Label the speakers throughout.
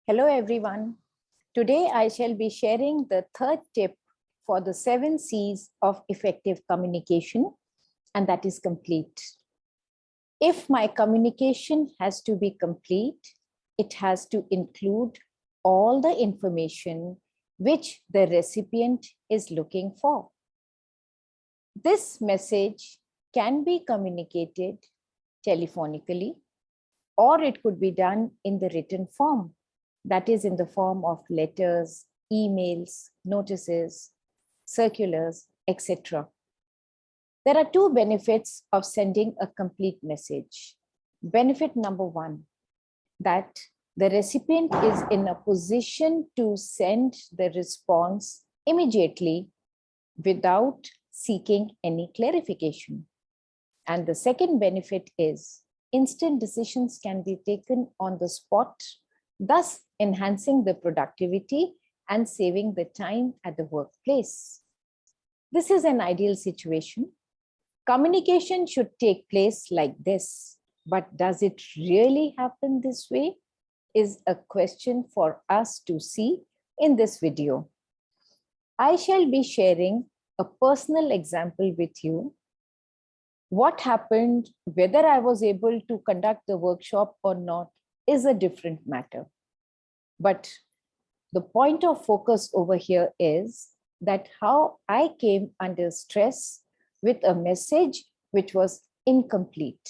Speaker 1: Hello everyone. Today I shall be sharing the third tip for the 7 C's of effective communication, and that is complete. If my communication has to be complete, it has to include all the information which the recipient is looking for. This message can be communicated telephonically, or it could be done in the written form. That is in the form of letters, emails, notices, circulars, etc. There are two benefits of sending a complete message. Benefit number one, that the recipient is in a position to send the response immediately without seeking any clarification. And the second benefit is instant decisions can be taken on the spot, thus enhancing the productivity and saving the time at the workplace. This is an ideal situation. Communication should take place like this, but does it really happen this way? Is a question for us to see in this video. I shall be sharing a personal example with you. What happened, whether I was able to conduct the workshop or not, is a different matter. But the point of focus over here is that how I came under stress with a message which was incomplete.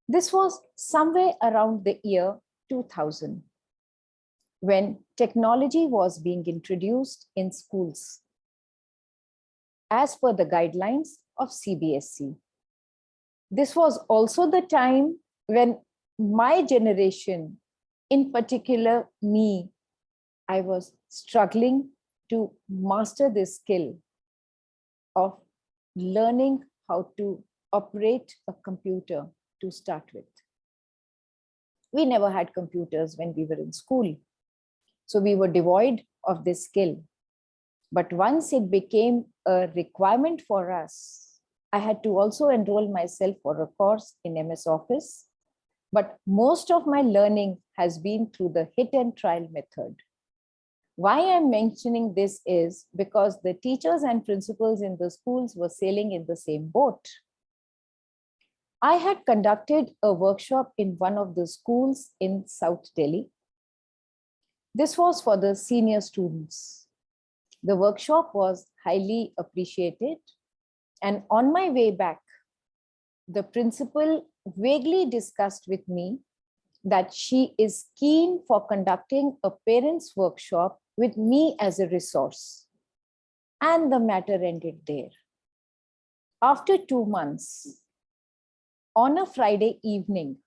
Speaker 1: This was somewhere around the year 2000, when technology was being introduced in schools as per the guidelines of CBSE. This was also the time when my generation, in particular me, I was struggling to master this skill of learning how to operate a computer to start with. We never had computers when we were in school, so we were devoid of this skill. But once it became a requirement for us, I had to also enroll myself for a course in MS Office. But most of my learning has been through the hit and trial method. Why I'm mentioning this is because the teachers and principals in the schools were sailing in the same boat. I had conducted a workshop in one of the schools in South Delhi. This was for the senior students. The workshop was highly appreciated, and on my way back, the principal vaguely discussed with me that she is keen for conducting a parents' workshop with me as a resource. And the matter ended there. After 2 months, on a Friday evening,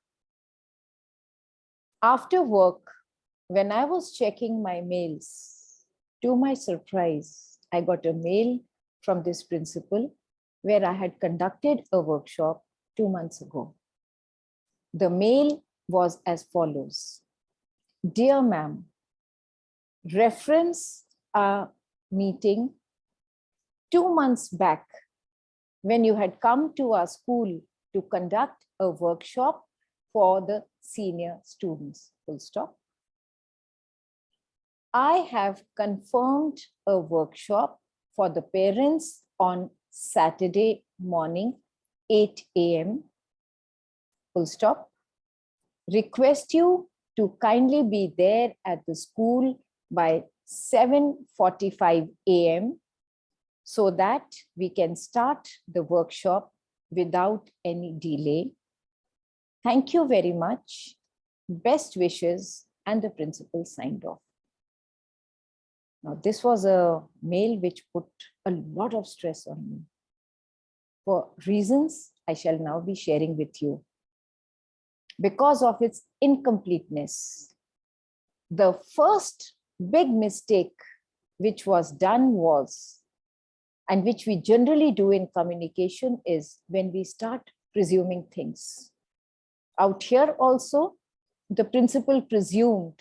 Speaker 1: after work, when I was checking my mails, to my surprise, I got a mail from this principal where I had conducted a workshop 2 months ago. The mail was as follows. Dear ma'am, reference a meeting 2 months back when you had come to our school to conduct a workshop for the senior students, full stop. I have confirmed a workshop for the parents on Saturday morning, 8 a.m., full stop. Request you to kindly be there at the school by 7:45 a.m. so that we can start the workshop without any delay. Thank you very much. Best wishes, and the principal signed off. Now, this was a mail which put a lot of stress on me. For reasons I shall now be sharing with you. Because of its incompleteness, the first big mistake which was done was, and which we generally do in communication, is when we start presuming things. Out here also, the principal presumed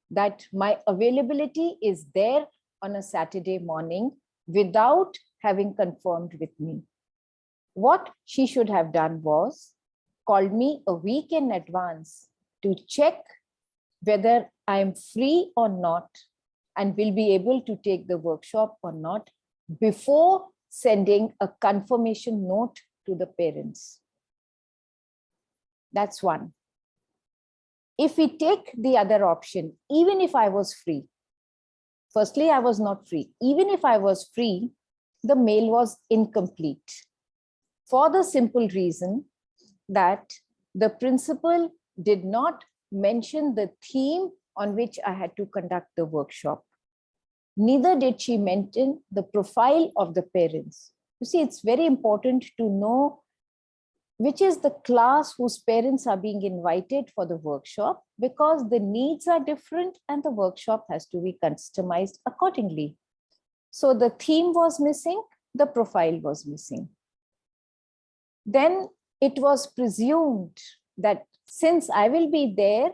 Speaker 1: that my availability is there on a Saturday morning without having confirmed with me. What she should have done was called me a week in advance to check whether I'm free or not and will be able to take the workshop or not before sending a confirmation note to the parents. That's one. If we take the other option, even if I was free, firstly, I was not free. Even if I was free, the mail was incomplete for the simple reason that the principal did not mention the theme on which I had to conduct the workshop. Neither did she mention the profile of the parents. You see, it's very important to know which is the class whose parents are being invited for the workshop, because the needs are different and the workshop has to be customized accordingly. So the theme was missing, the profile was missing. Then it was presumed that since I will be there,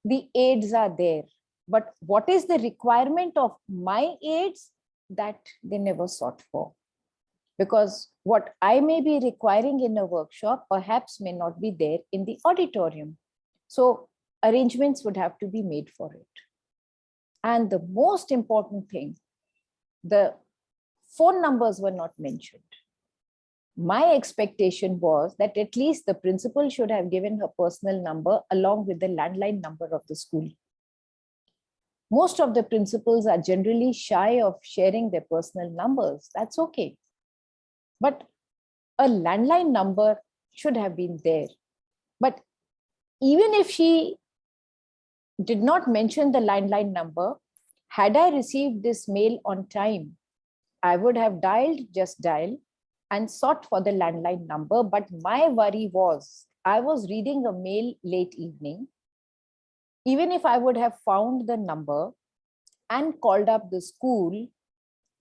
Speaker 1: the aids are there. But what is the requirement of my aids? That they never sought for. Because what I may be requiring in a workshop perhaps may not be there in the auditorium. So arrangements would have to be made for it. And the most important thing, the phone numbers were not mentioned. My expectation was that at least the principal should have given her personal number along with the landline number of the school. Most of the principals are generally shy of sharing their personal numbers. That's okay. But a landline number should have been there. But even if she did not mention the landline number, had I received this mail on time, I would have just dialed and sought for the landline number. But my worry was, I was reading a mail late evening. Even if I would have found the number and called up the school,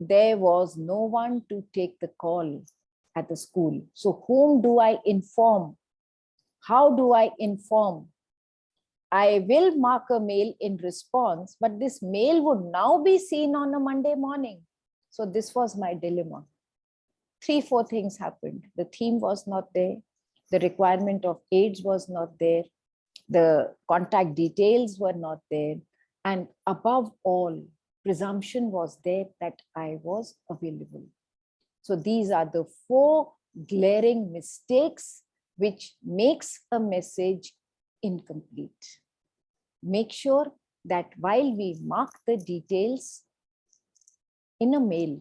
Speaker 1: there was no one to take the call at the school. So whom do I inform? How do I inform? I will mark a mail in response, but this mail would now be seen on a Monday morning. So this was my dilemma. 3-4 things happened. The theme was not there. The requirement of aids was not there. The contact details were not there. And above all, presumption was there that I was available. So these are the 4 glaring mistakes which makes a message incomplete. Make sure that while we mark the details in a mail,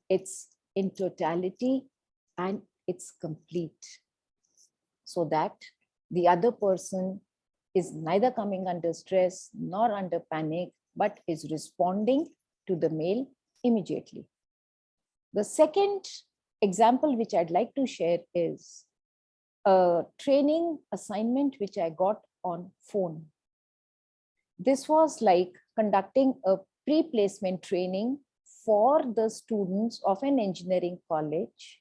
Speaker 1: it's in totality and it's complete, so that the other person is neither coming under stress nor under panic, but is responding to the mail immediately. The second example which I'd like to share is a training assignment which I got on phone. This was like conducting a pre-placement training for the students of an engineering college.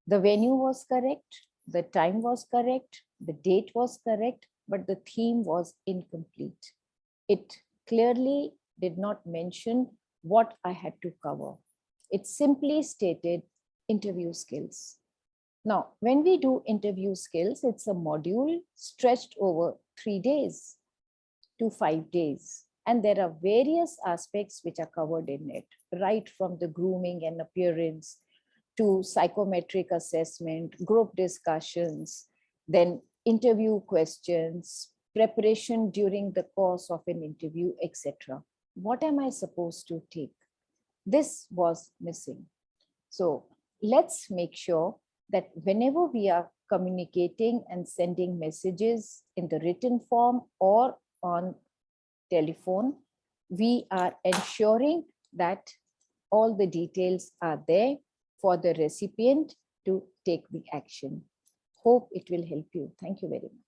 Speaker 1: The venue was correct, the time was correct, the date was correct, but the theme was incomplete. It clearly did not mention what I had to cover. It simply stated interview skills. Now, when we do interview skills, it's a module stretched over 3 days to 5 days. And there are various aspects which are covered in it, right from the grooming and appearance to psychometric assessment, group discussions, then interview questions, preparation during the course of an interview, etc. What am I supposed to take? This was missing. So let's make sure that whenever we are communicating and sending messages in the written form or on telephone, we are ensuring that all the details are there for the recipient to take the action. Hope it will help you. Thank you very much.